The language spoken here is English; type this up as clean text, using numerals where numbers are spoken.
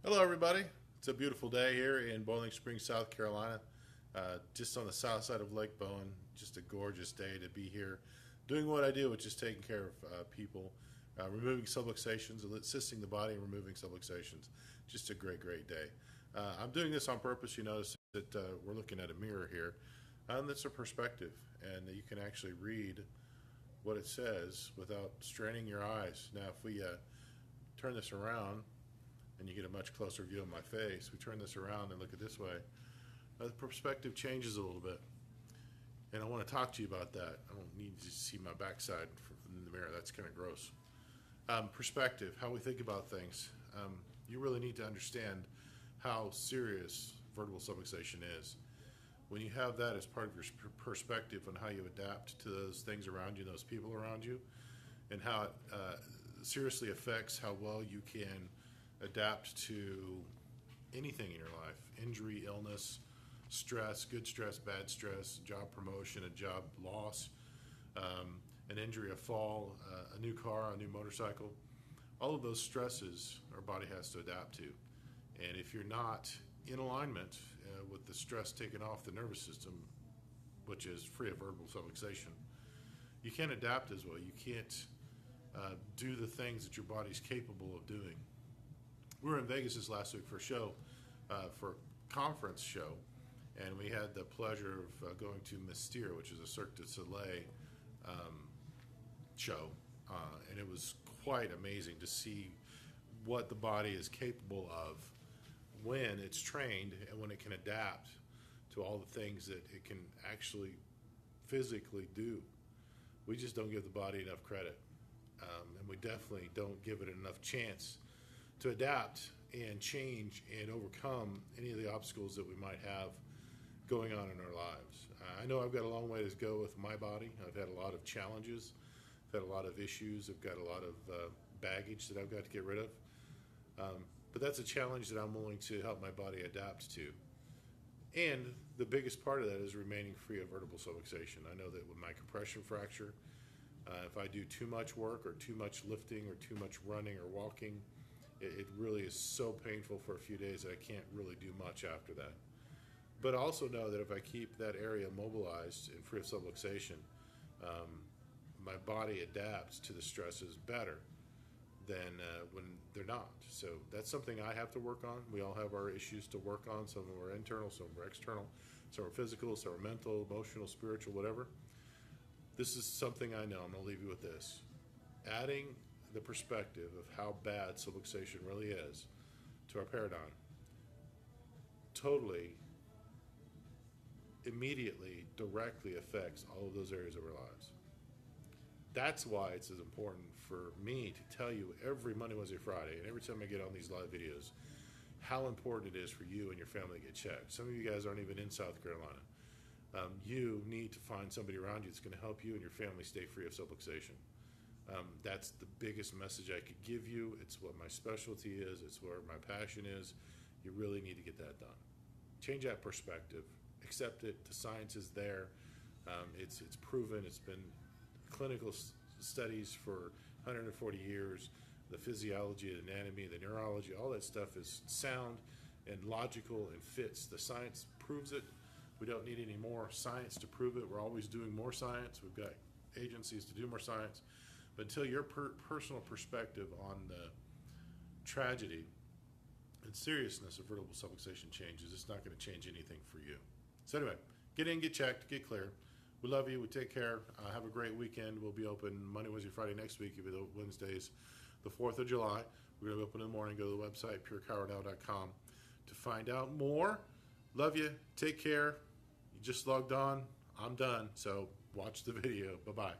Hello, everybody. It's a beautiful day here in Boiling Springs, South Carolina, just on the south side of Lake Bowen. Just a gorgeous day to be here doing what I do, which is taking care of people, removing subluxations, assisting the body in removing subluxations. Just a great, great day. I'm doing this on purpose. You notice that we're looking at a mirror here, and that's a perspective, and you can actually read what it says without straining your eyes. Now, if we turn this around, and you get a much closer view of my face. We turn this around and look at this way. The perspective changes a little bit. And I want to talk to you about that. I don't need to see my backside in the mirror. That's kind of gross. Perspective, how we think about things. You really need to understand how serious vertebral subluxation is. When you have that as part of your perspective on how you adapt to those things around you, those people around you, and how it seriously affects how well you can adapt to anything in your life: injury, illness, stress, good stress, bad stress, job promotion, a job loss, an injury, a fall, a new car, a new motorcycle. All of those stresses our body has to adapt to. And if you're not in alignment with the stress taken off the nervous system, which is free of vertebral subluxation, you can't adapt as well. You can't do the things that your body's capable of doing. We were in Vegas this last week for a show, for a conference show, and we had the pleasure of going to Mystere, which is a Cirque du Soleil show, and it was quite amazing to see what the body is capable of when it's trained and when it can adapt to all the things that it can actually physically do. We just don't give the body enough credit, and we definitely don't give it enough chance to adapt and change and overcome any of the obstacles that we might have going on in our lives. I know I've got a long way to go with my body. I've had a lot of challenges. I've had a lot of issues. I've got a lot of baggage that I've got to get rid of. But that's a challenge that I'm willing to help my body adapt to. And the biggest part of that is remaining free of vertebral subluxation. I know that with my compression fracture, if I do too much work or too much lifting or too much running or walking, it really is so painful for a few days that I can't really do much after that. But I also know that if I keep that area mobilized and free of subluxation, my body adapts to the stresses better than when they're not. So that's something I have to work on. We all have our issues to work on. Some of them are internal, some are external, some are physical, some are mental, emotional, spiritual, whatever. This is something I know. I'm going to leave you with this. Adding the perspective of how bad subluxation really is to our paradigm totally, immediately, directly affects all of those areas of our lives. That's why it's as important for me to tell you every Monday, Wednesday, Friday, and every time I get on these live videos, how important it is for you and your family to get checked. Some of you guys aren't even in South Carolina. You need to find somebody around you that's going to help you and your family stay free of subluxation. That's the biggest message I could give you. It's what my specialty is. It's where my passion is. You really need to get that done. Change that perspective. Accept it. The science is there. It's proven. It's been clinical studies for 140 years. The physiology, the anatomy, the neurology, all that stuff is sound and logical and fits. The science proves it. We don't need any more science to prove it. We're always doing more science. We've got agencies to do more science. But until your personal perspective on the tragedy and seriousness of vertebral subluxation changes, it's not going to change anything for you. So anyway, get in, get checked, get clear. We love you. We take care. Have a great weekend. We'll be open Monday, Wednesday, Friday next week. It'll be Wednesdays, the 4th of July. We're going to be open in the morning. Go to the website, purechironow.com, to find out more. Love you. Take care. You just logged on. I'm done. So watch the video. Bye-bye.